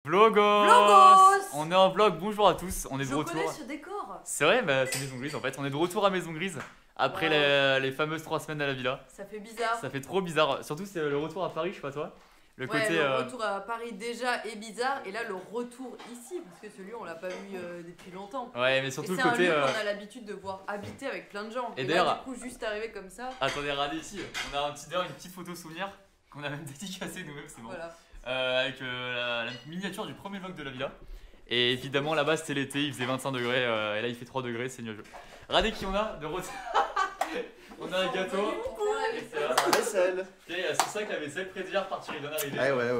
Vlogos. Vlogos. On est en vlog, bonjour à tous, on est de Je retour. connais ce décor. C'est vrai, bah, c'est Maison Grise en fait, on est de retour à Maison Grise après les fameuses 3 semaines à la villa. Ça fait bizarre. Ça fait trop bizarre, surtout c'est le retour à Paris, je sais pas toi. Le Ouais, côté. le retour à Paris déjà est bizarre et là le retour ici parce que celui on l'a pas vu depuis longtemps. Ouais, mais Et surtout c'est le un côté. lieu qu'on a l'habitude de voir habiter avec plein de gens. Et Et d'ailleurs- là du coup juste arrivé comme ça. Attendez, regardez ici, on a d'ailleurs une petite photo souvenir qu'on a même dédicacée nous-mêmes, c'est bon. Voilà. Avec la miniature du premier vlog de la villa. Et évidemment là-bas c'était l'été, il faisait 25 degrés et là il fait 3 degrés, c'est nuageux. Regardez qui on a de retour. On a un gâteau. Et c'est là. La vaisselle. Ok, c'est ça que la vaisselle près déjà repartir, il vient d'arriver. Ouais.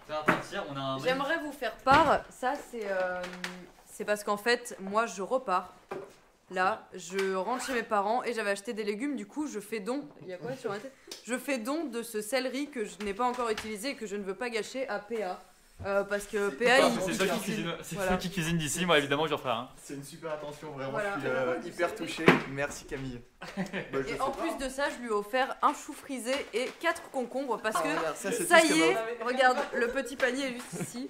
C'est repartir, on a un. J'aimerais vous faire part, ça c'est parce qu'en fait moi je repars. Là, je rentre chez mes parents et j'avais acheté des légumes, du coup je fais don. Il y a quoi sur ma tête? Je fais don de ce céleri que je n'ai pas encore utilisé et que je ne veux pas gâcher à PA. Parce que PA il. C'est ceux qui cuisinent, c'est Voilà. ceux qui cuisinent d'ici, moi évidemment j'en ferai un. C'est une super attention, vraiment. Voilà. Je suis hyper touché. Merci Camille. Bah, je Et sais en pas. plus de ça, je lui ai offert un chou frisé et 4 concombres parce que Regarde, c'est ça tout ce y qu'elle est, m'a- regarde, le petit panier est juste ici.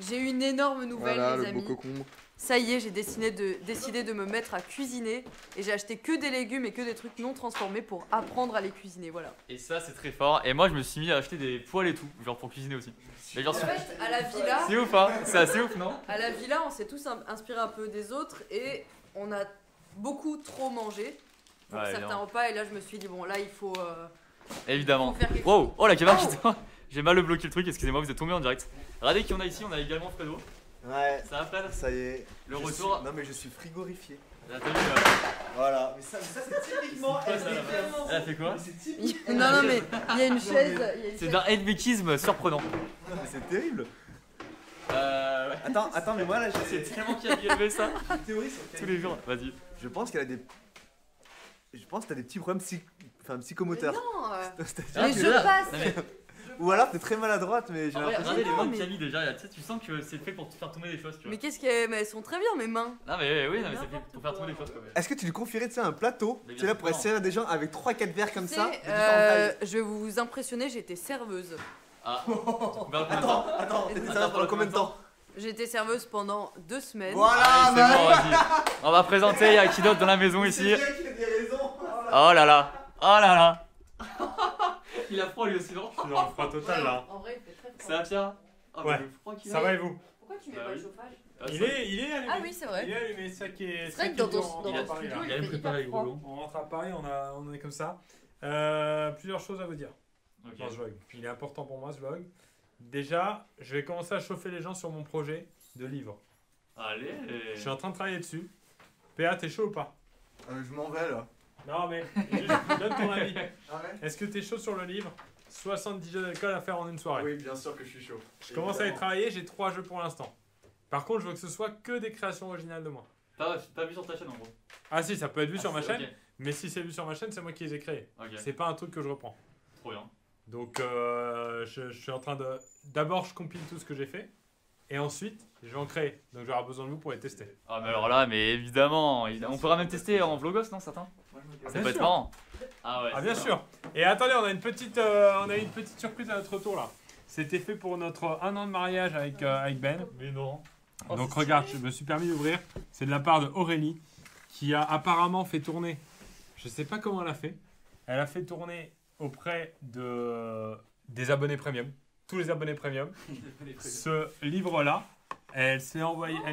J'ai eu une énorme nouvelle, Voilà les le beau amis. cocon. Ça y est, j'ai décidé de me mettre à cuisiner et j'ai acheté que des légumes et que des trucs non transformés pour apprendre à les cuisiner, voilà. Et ça c'est très fort. Et moi je me suis mis à acheter des poêles et tout, genre pour cuisiner aussi. Mais genre En fait, à la villa, c'est ouf hein, c'est assez ouf non? on s'est tous inspirés un peu des autres et on a beaucoup trop mangé pour Ouais, certains évidemment. repas et là je me suis dit bon là il faut Évidemment. faut faire quelque Wow, oh la caméra Oh. qui tombe. J'ai mal bloqué le truc, excusez-moi, vous êtes tombé en direct. Regardez qui on a ici, on a également Fredo. Ouais, Ça va Fred? ça y est. Le Je retour. suis- Non mais je suis frigorifié. Là, t'as vu, Voilà. Mais ça c'est typiquement C'est quoi, ça, là-bas LVP. elle a fait quoi? C'est typique. Non mais il y a une chaise, il y a une C'est chaise. d'un helvéquisme surprenant. Mais c'est terrible. Ouais. Attends, mais moi là C'est j'ai tellement qui a élevé ça une théorie sur tous les jours. Vas-y. Je pense qu'elle a des. Je pense que t'as des petits problèmes Mais psychomoteurs. non C'est-à-dire Mais que- je passe Non, mais, Ou alors t'es très maladroite, mais j'ai en vrai, l'impression. regardez les non, mains de mais- Camille déjà, tu sais, tu sens que c'est fait pour te faire tomber des choses, tu vois. Mais qu'est-ce qu'elle. Mais elles sont très bien mes mains. Non mais oui, non, mais c'est fait N'importe pour faire quoi. tomber des choses quoi. Est-ce que tu lui confierais tu sais, un plateau Mais Tu sais là pour bien être servir des gens avec 3-4 verres comme Tu ça sais, de différentes tailles. je vais vous impressionner, j'étais serveuse. Ah, combien de temps? Attends, t'étais Attends, ça pendant combien de temps J'étais serveuse pendant 2 semaines. Voilà, Allez, c'est bon, vas-y. On va présenter, il y a qui d'autre dans la maison ici? C'est bien qu'il a des raisons. Oh là là, oh là là. Il a froid lui aussi, non? Je suis dans le froid total là. En vrai, il fait très Ça froid. va Pierre? Oh, mais Ouais. le froid qu'il Ça a. va et vous? Pourquoi tu mets Bah pas le oui. chauffage Ah, Il ça- est allumé. Ah oui, c'est vrai. Il est allumé, ça qui est. C'est vrai que qui dans est ton- dur, on dans rentre ton à Paris, studio, là. Il a il même fait préparé hyper les froid. gros. On rentre à Paris, on est comme ça. Plusieurs choses à vous dire Ok. dans ce vlog. Il est important pour moi ce vlog. Déjà, je vais commencer à chauffer les gens sur mon projet de livre. Allez. Je suis en train de travailler dessus. PA, t'es chaud ou pas? Je m'en vais là. Non mais, juste, donne ton avis. Ah ouais Est-ce que t'es chaud sur le livre? 70 jeux d'alcool à faire en une soirée. Oui, bien sûr que je suis chaud. Je commence à y travailler, j'ai 3 jeux pour l'instant. Par contre, je veux que ce soit que des créations originales de moi. T'as vu sur ta chaîne en gros? Ah si, ça peut être vu sur ma chaîne, Ok, mais si c'est vu sur ma chaîne, c'est moi qui les ai créés. ok, C'est pas un truc que je reprends. trop bien. Donc je suis en train de... D'abord, je compile tout ce que j'ai fait, et ensuite, je vais en créer. Donc j'aurai besoin de vous pour les tester. Ah mais alors là, mais évidemment, on pourra même tester en vlogos, non certains? Ça Bien peut être sûr. marrant. Ah ouais. Ah bien c'est sûr. Et attendez, on a une petite surprise à notre retour là. C'était fait pour notre 1 an de mariage avec Ben. marrant. Mais non. Oh, Donc c'est regarde, stylé. je me suis permis d'ouvrir. C'est de la part de Aurélie qui a apparemment fait tourner. Je sais pas comment elle a fait. Elle a fait tourner auprès des abonnés premium, tous les abonnés premium. Ce livre-là, elle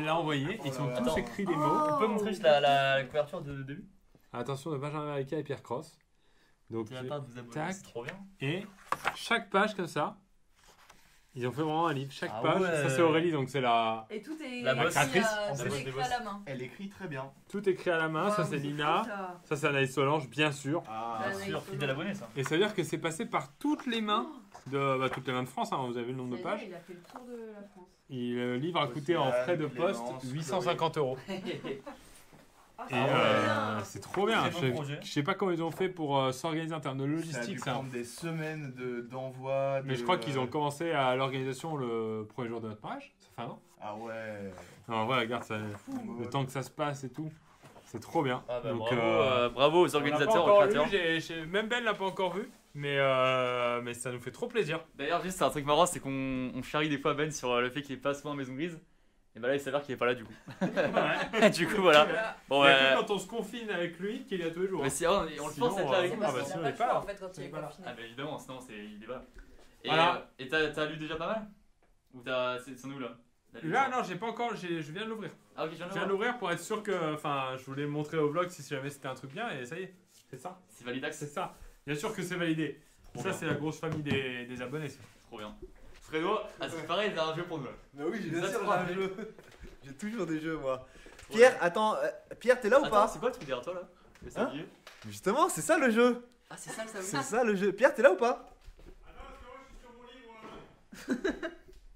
l'a envoyé. Ils sont tous écrits des mots. On peut montrer juste la couverture de début? Attention de Benjamin America et Pierre Cross. Donc C'est la part de vous abonner, Tac. c'est trop bien. et chaque page comme ça, ils ont fait vraiment un livre. Chaque Ah page, ouais. ça c'est Aurélie, donc c'est la Et tout est La bosse. créatrice. tout La est bosse écrit des à la main. Elle écrit très bien. tout écrit à la main. Ça Waouh, c'est mais Lina, fou, ça. ça c'est Anaïs Solange, bien sûr. Ah, Bah, Bien sûr, Anaïs fidèle abonné ça. Et ça veut dire que c'est passé par toutes les mains toutes les mains de France. Hein, vous avez vu le nombre de pages. Il a fait le tour de la France. Le livre a coûté en frais de poste Clémence, 850 €. Ah, Et bien. c'est trop bien. Très bon projet. Je sais pas comment ils ont fait pour s'organiser en termes de Ça a dû logistique. Ça. prendre des semaines d'envoi. Mais je crois qu'ils ont commencé à l'organisation le premier jour de notre mariage. Ça fait un an. Ah ouais. Non, voilà, regarde, ça, le temps que ça se passe et tout. C'est trop bien. Ah bah Donc, bravo, bravo aux on l'a pas organisateurs, aux encore lu, créateurs. même Ben l'a pas encore vu. Mais ça nous fait trop plaisir. D'ailleurs, juste, c'est un truc marrant, c'est qu'on charrie des fois Ben sur le fait qu'il est pas souvent en maison grise. Et bah là, il s'avère qu'il est pas là du coup. Ouais. Du coup, voilà. Bon, Il y a que quand on se confine avec lui qu'il y a tous les jours. mais si, on le Sinon, pense être là avec C'est nous. Ah, parce bah, qu'il sinon, a il est pas pas le choix là. en fait quand il est Voilà. confiné. Ah bah évidemment, sinon il est pas. Et Voilà. t'as lu déjà pas mal? Ou c'est où là? Là, non, j'ai pas encore. Je viens de l'ouvrir. Ah ok, je viens Je de viens de le voir. l'ouvrir pour être sûr que. Enfin, je voulais montrer au vlog si jamais c'était un truc bien et ça y est. C'est ça. C'est validax, C'est ça. Bien sûr que c'est validé. Trop Ça, bien. c'est la grosse famille des abonnés. Ça. trop bien. Fredo, ah c'est pareil, il a un jeu pour nous là. Bah oui, j'ai bien Ça, sûr c'est j'ai un pas jeu. J'ai toujours des jeux moi. Trop Pierre, bien. attends, Pierre, t'es là ou Attends, pas? c'est quoi le truc derrière toi là? Le sablier. Justement, c'est ça le jeu. Ah, c'est ça le C'est sablier. ça le jeu. Pierre, t'es là ou pas?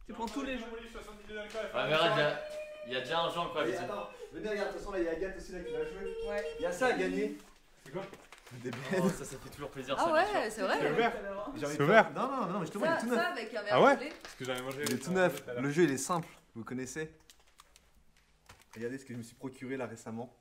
Tu prends tous les jeux. Ouais, mais regarde, il y a déjà un jeu incroyable ici. Attends, venez regarde, de toute façon là il y a Agathe aussi là qui va jouer. Ouais. Il y a ça à gagner. C'est quoi? Des Oh, bêtes. ça fait toujours plaisir. Ah ça, bien sûr. ouais, c'est vrai. C'est ouvert. J'ai envie C'est de ouvert. faire- Non, justement il est tout Ça, neuf. avec un verre Ah ouais gelé. Parce que j'avais mangé. Il est tout neuf. Le jeu il est simple, vous connaissez. Regardez ce que je me suis procuré là récemment.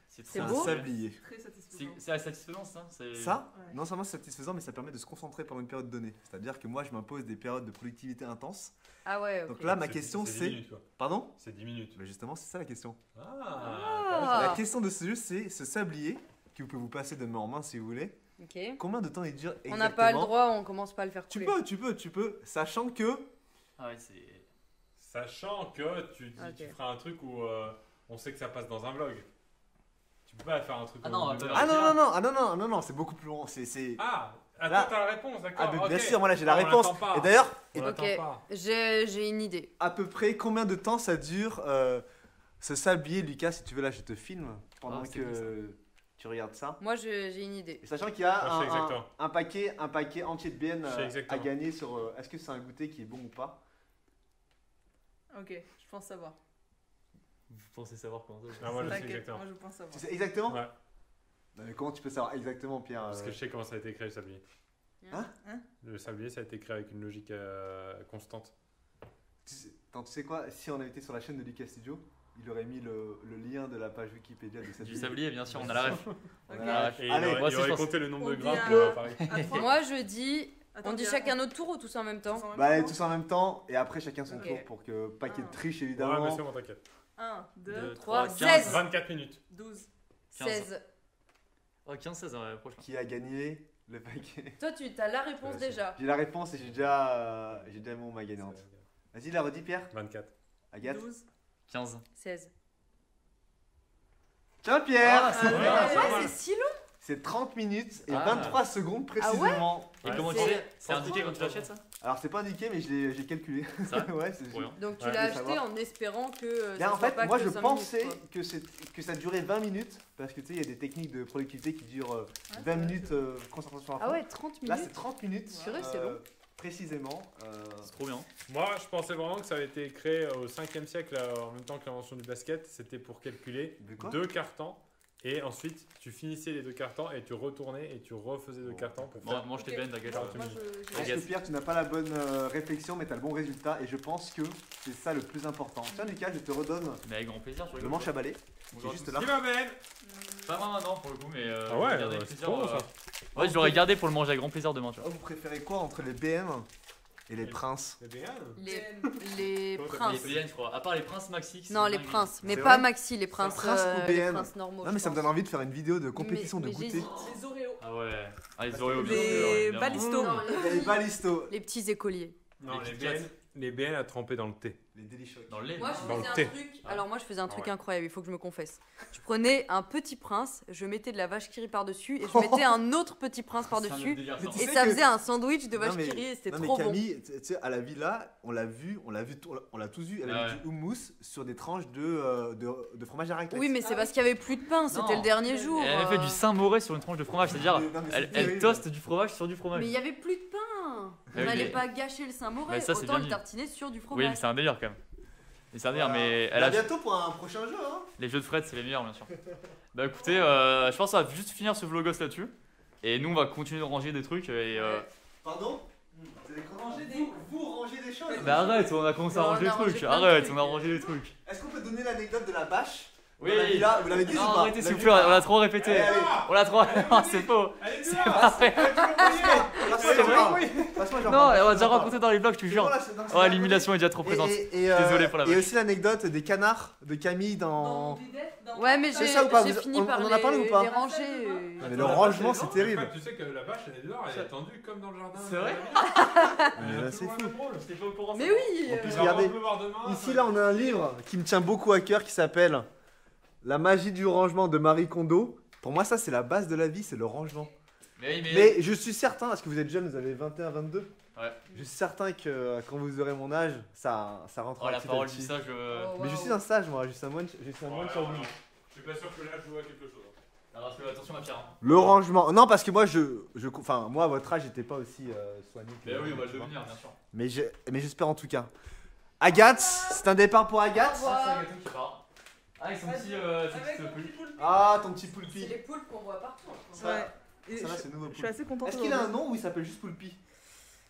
C'est C'est un beau. sablier. Très satisfaisant. C'est satisfaisant ça. Ça, Ouais. non seulement c'est satisfaisant, mais ça permet de se concentrer pendant une période donnée. C'est-à-dire que moi, je m'impose des périodes de productivité intense. Ah ouais, ok. Donc là, ma question c'est. Pardon? C'est 10 minutes. Bah justement, c'est ça la question. Ah. La question de ce jeu, c'est ce sablier que vous pouvez vous passer de main en main si vous voulez. Ok. Combien de temps il dure exactement? On n'a pas le droit, on commence pas à le faire Tu couler. peux, sachant que. Ah ouais, c'est. Sachant que tu Ok. feras un truc où on sait que ça passe dans un vlog. Tu peux pas faire un truc. Ah où- non, où- attends, Ah non, c'est beaucoup plus long. Ah, Là- attends, t'as la réponse, d'accord. Ah, mais ok. bien sûr, moi là j'ai la Ah, on réponse. l'attend pas. Et d'ailleurs, On l'attend Ok. pas. J'ai une idée. à peu près combien de temps ça dure ce sablier, Lucas? Si tu veux, là je te filme pendant Ah, c'est que tu regardes ça. Moi, j'ai une idée. Et sachant qu'il y a Moi, je sais exactement. un paquet entier de BN Je sais à exactement. gagner sur est-ce que c'est un goûter qui est bon ou pas. Ok, je pense savoir. Vous pensez savoir comment ça? Ah, moi, je sais T'inquiète, exactement. moi je pense savoir. Tu sais exactement? Ouais, Non, mais comment tu peux savoir exactement, Pierre parce que je sais comment ça a été créé le sablier. Hein Le sablier, ça a été créé avec une logique constante. tu sais quoi? Si on avait été sur la chaîne de Lucas Studio, il aurait mis le lien de la page Wikipédia de cette Du sablier, bien sûr, on a la ref. Ok. Voilà. Et Allez, il moi aussi, aurait je pense- compté le nombre de On grammes dit pour un- Paris. Moi, je dis. Attends, On dit bien. chacun notre tour ou tous en même temps? Bah allez, tous en même temps et après chacun son Ok. tour pour que pas qu'il y ait de triche Ouais, évidemment. mais c'est bon, t'inquiète. 1, 2, 2, 3, 3, 16. 24 minutes. 12. 15. 16. Oh, 15-16, prochain. Qui a gagné le paquet? Toi, tu as la réponse Vas-y. déjà. J'ai la réponse et j'ai déjà mon ma gagnante. Vas-y, la redis Pierre. 24. Agathe. 12. 15. 16. Ciao Pierre. Ah, c'est Ouais, vrai. c'est Ouais, mal. c'est si long. C'est 30 minutes et Ah. 23 secondes précisément. Et Ouais. comment tu C'est- sais? C'est indiqué quand tu l'achètes ça? Alors c'est pas indiqué mais j'ai calculé. Ça Ouais, c'est Trop bien. Donc tu Ouais, l'as je veux acheté savoir. en espérant que. Bien, ça en soit fait, pas moi que je 5 pensais minutes, quoi. que ça durait 20 minutes parce que tu sais, il y a des techniques de productivité qui durent 20 minutes concentration à fond. Ah ouais, 30 Là minutes. c'est 30 minutes. Purée, c'est long. Précisément. C'est trop bien. Moi, je pensais vraiment que ça avait été créé au 5e siècle, en même temps que l'invention du basket. C'était pour calculer De quoi 2 cartons. Et ensuite, tu finissais les 2 cartons et tu retournais et tu refaisais 2 cartons pour faire. Mange tes Ok. bennes, t'inquiète. Genre, Moi, Je je- pense que Pierre, tu n'as pas la bonne réflexion, mais tu as le bon résultat, et je pense que c'est ça le plus important. Tiens, Lucas, je te redonne Mais avec grand plaisir, tu le manche à balai. Bonjour C'est à juste tous. là. Qui va Ben Pas moi maintenant pour le coup, mais. Ah ouais, je vais garder avec c'est plaisir, trop bon, ça. Ouais, je l'aurais gardé pour le manger avec grand plaisir demain, tu vois. Oh, vous préférez quoi entre les BM et les princes? C'est bien. Les Toi, t'as princes. Les BN, je crois. À part les princes Maxi. qui Non, sont les dingues. princes. Mais C'est pas vrai Maxi, les princes, Prince ou les BN? princes normaux. Non, mais ça me donne envie de faire une vidéo de compétition Mais de goûter. j'hésite. Les Oreos. Ah ouais. Ah, les Oreos, bien Les sûr, évidemment. balistos. Non, Les balistos. les petits écoliers. Non, Les les Kit Kat. BN à tremper dans le thé. Les Delicious. Dans le lait. Moi, non je Dans le faisais thé. un truc. Alors, moi, je faisais un truc ouais. incroyable, il faut que je me confesse. Je prenais un petit prince, je mettais de la vache qui rit par-dessus et je mettais un autre petit prince C'est un par-dessus. délire, ça. Mais tu Et sais ça que- faisait un sandwich de vache Non, mais- qui rit et c'était Non mais trop bon. Camille, tu sais, à la villa, on l'a vu, on l'a tous vu, elle a Ouais. mis du houmous sur des tranches de fromage à raclette. Oui, mais c'est parce qu'il y avait plus de pain, c'était Non. le dernier jour. Et elle avait fait du Saint-Moré sur une tranche de fromage, c'est-à-dire Non, mais c'est elle terrible. toste du fromage sur du fromage. Mais il y avait plus de pain. Ah On oui, n'allait mais- pas gâcher le Saint-Moré, Mais ça, c'est autant bien le dit. tartiner sur du Oui, fromage. mais c'est un délire quand même. Et c'est un délire, Voilà. mais À elle a... bientôt pour un prochain jeu, hein. les jeux de Fred, c'est les meilleurs, bien sûr. Bah écoutez, je pense qu'on va juste finir ce vlogos là-dessus. Et nous, on va continuer de ranger des trucs. Et, Pardon Vous allez Ranger des- vous rangez des choses. Bah arrête, on a commencé à Non, ranger on les a rangé trucs. plein de Arrête, trucs. on a rangé les trucs. Est-ce qu'on peut donner l'anecdote de la bâche Oui. Dans la villa, vous l'avez dit ou Non, pas? arrêtez s'il vous plaît, on l'a trop répété. Allez, allez. On l'a trop. Non, c'est faux. Allez, C'est pas vrai. Passe-moi, C'est j'en vrai, parle. oui. Passe-moi, j'en Non, parle. on va déjà raconter dans les vlogs, je te jure. Ouais, l'humiliation est déjà trop présente. Désolé pour la Et vache. aussi l'anecdote des canards de Camille dans. Ouais, mais C'est j'ai ça ou pas? j'ai Vous- fini on par en a parlé ou pas? les ranger. Ah, mais le rangement, c'est terrible. Tu sais que la vache, elle est dehors, elle est attendue comme dans le jardin. C'est vrai Mais là, c'est fou. J'étais pas au courant. Mais oui En plus, Ça regardez. va pleuvoir demain, Ici, ça- là, on a un livre qui me tient beaucoup à cœur qui s'appelle La magie du rangement de Marie Kondo. Pour moi, ça, c'est la base de la vie, c'est le rangement. Mais oui, mais. Mais je suis certain, parce que vous êtes jeune, vous avez 21, 22. Ouais. Je suis certain que quand vous aurez mon âge, ça rentrera Oh, la petit à parole petit. du sage. Mais je suis un sage, moi, je suis un moine sur Ouais, lui. non. Je suis pas sûr que là, je vois quelque chose. Alors, attention, ma pierre. hein. Le rangement. Non, parce que moi, enfin, moi, à votre âge, j'étais pas aussi soigné que. Mais oui, on va le tu vois. devenir, bien sûr. Mais j'espère en tout cas. Agathe, c'est un départ pour Agathe. Au revoir. C'est un gâteau qui part. Ah, ils sont petits. C'est petits poulpes. Ah, ton petit C'est Poulpi. les poulpes qu'on voit partout. en fait. Ça, Et ça là, je, c'est nouveau je suis Poulpi. assez contente. Est-ce qu'il a un aujourd'hui. nom ou il s'appelle juste Poulpi?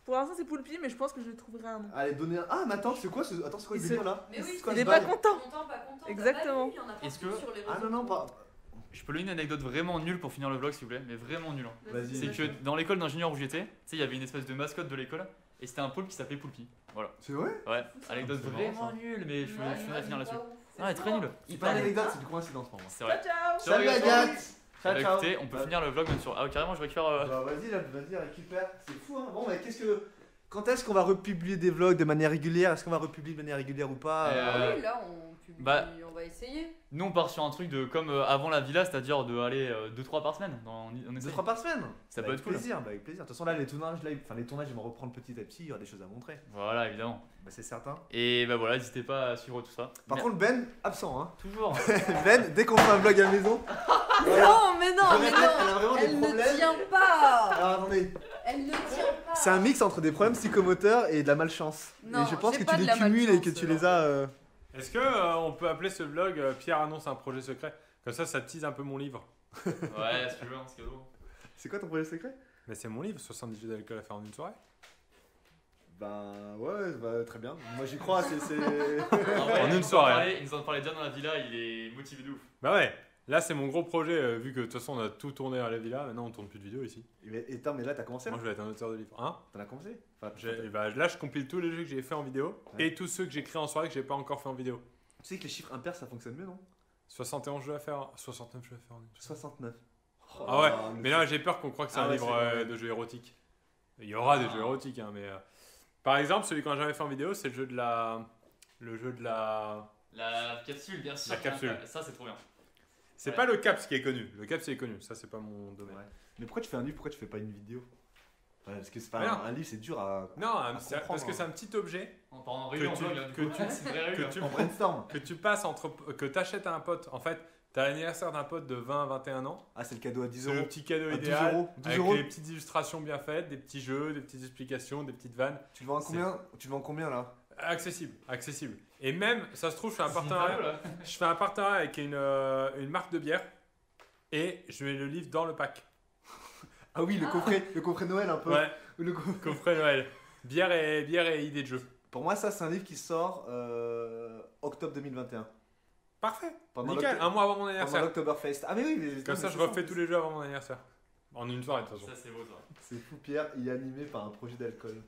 Pour l'instant, c'est Poulpi, mais je pense que je trouverai un nom. Allez, donnez un. Ah, mais attends, c'est quoi ce. Attends, c'est quoi le Il se- délire là? Mais oui, C'est quoi Il ce est pas bail content. Content, pas content. Exactement. T'as pas vu, il y en a Est-ce partout que- sur les Ah réseaux. non, non, pas. Je peux donner une anecdote vraiment nulle pour finir le vlog, s'il vous plaît, mais vraiment nulle. hein. Vas-y. C'est que dans l'école d'ingénieur où j'étais, tu sais, il y avait une espèce de mascotte de l'école et c'était un poulpe qui s'appelait Poulpi. Voilà. C'est vrai? Ouais, anecdote C'est marrant, vraiment nulle, mais je Ouais, finis à finir là-dessus. c'est Ah, elle est très nulle. C'est pas une anecdote, c'est une coïncidence pour moi. C'est Ciao, vrai. ciao. Ciao, Salut les garçons. Agathe! Eh Ciao, bah, ciao! écoutez, on peut finir le vlog même sur. Ah, carrément, je récupère. Bah, vas-y, là, vas-y, récupère. C'est fou, hein. Bon, mais qu'est-ce que. Quand est-ce qu'on va republier des vlogs de manière régulière? Est-ce qu'on va republier de manière régulière ou pas? Euh, Oui, là, on publie, bah- on va essayer. Nous, on part sur un truc de comme avant la villa, c'est-à-dire de aller 2-3 par semaine. On Deux, essaie. trois par semaine? Ça Bah, peut avec être cool. plaisir, bah, avec plaisir. De toute façon, là, les tournages, ils vont reprendre petit à petit, il y aura des choses à montrer. Voilà, évidemment. Bah, c'est certain. Et bah voilà, n'hésitez pas à suivre tout ça. Par Mais- contre, Ben, absent, hein. toujours. Ben, dès qu'on fait un vlog à la maison, Non, mais non, je mais répète, non. elle a vraiment des Elle ne problèmes. tient pas. Alors attendez, Elle ne tient pas. c'est un mix entre des problèmes psychomoteurs et de la malchance. Non, et je pense j'ai que pas tu de les la cumules et que malchance, tu les as. Est-ce que on peut appeler ce vlog Pierre annonce un projet secret? Comme ça tease un peu mon livre. Ouais, si tu veux, hein, c'est cadeau. C'est quoi ton projet secret? Mais c'est mon livre, 70 jeux d'alcool à faire en une soirée. Ben ouais, bah, très bien. Moi j'y crois, c'est. En vrai, En il une nous en soirée. parlait- Il nous en parlait déjà dans la villa, il est motivé de ouf. Bah ouais, là c'est mon gros projet, vu que de toute façon on a tout tourné à la villa, maintenant on tourne plus de vidéos ici. Et attends, mais là t'as commencé là? Moi je vais être un auteur de livre. Hein? T'en as commencé? Enfin, Là je compile tous les jeux que j'ai fait en vidéo Ouais. et tous ceux que j'ai créés en soirée que j'ai pas encore fait en vidéo. Tu sais que les chiffres impairs ça fonctionne mieux, non? 71 jeux à faire, 69 jeux à faire en une soirée. 69. Ah ouais, le- mais là j'ai peur qu'on croit que c'est Ah un ouais, livre c'est vrai. de jeux érotiques. Il y aura des jeux érotiques, hein, mais. Par exemple, celui qu'on a jamais fait en vidéo, c'est le jeu de la. Le jeu de la. La capsule, bien sûr. La capsule. Ça, c'est trop bien. C'est Ouais. pas le Caps qui est connu. Le Caps est connu, ça c'est pas mon domaine. Ouais. Mais pourquoi tu fais un livre? Pourquoi tu fais pas une vidéo? Ouais, parce que c'est pas Rien. un livre, c'est dur à. Non, comprendre, parce que hein. c'est un petit objet On part en Que réunion en tu- vlog, hein, du que coup. tu- C'est une vraie que réunion. tu, En brainstorm. que tu passes entre. Que tu achètes à un pote. En fait, t'as l'anniversaire d'un pote de 20 à 21 ans. Ah, c'est le cadeau à 10 C'est le euros. petit cadeau À 12 idéal. euros, 12 avec euros. les petites illustrations bien faites, des petits jeux, des petites explications, des petites vannes. Tu le vends à combien? Tu le vends combien là? Accessible, accessible. Et même, ça se trouve, je fais un C'est partenariat. fabuleux, là. Je fais un partenariat avec une marque de bière et je mets le livre dans le pack. Ah oui, le coffret Noël un peu. Ouais, Le co- coffret Noël. Bière et idée de jeu. Pour moi, ça, c'est un livre qui sort octobre 2021. Parfait. Pendant Nickel, un mois avant mon Pendant anniversaire. l'Oktoberfest. Ah, mais oui, mais Comme ça, je refais tous les jeux avant mon anniversaire. En une soirée, de toute façon. Ça, c'est beau, ça. C'est fou, Pierre, il est animé par un projet d'alcool.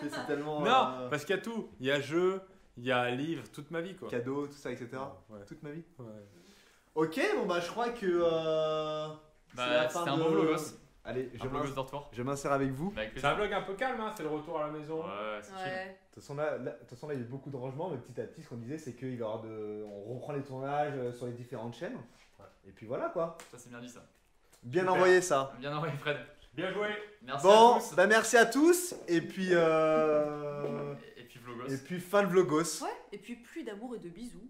C'est tellement. Non, parce qu'il y a tout. Il y a jeu, il y a livre, toute ma vie, quoi. Cadeau, tout ça, etc. Ouais. Toute ma vie. Ouais. Ok, bon bah je crois que. c'est Bah, la fin c'était un de- bon vlogos. Allez, Un vlogos de retour. je m'insère avec vous. Bah, avec C'est un plaisir. vlog un peu calme, hein, c'est le retour à la maison. Ouais, c'est chill. Ouais. De toute façon, là, il y a eu beaucoup de rangements, mais petit à petit, ce qu'on disait, c'est qu'il va y avoir on reprend les tournages sur les différentes chaînes. Et puis voilà quoi. Ça, c'est bien dit, ça. Bien Super. envoyé ça. Bien envoyé, Fred. Bien joué. Merci Bon, à tous. bah merci à tous. Et puis Et puis, vlogos. fin de vlogos. Ouais, et puis plus d'amour et de bisous.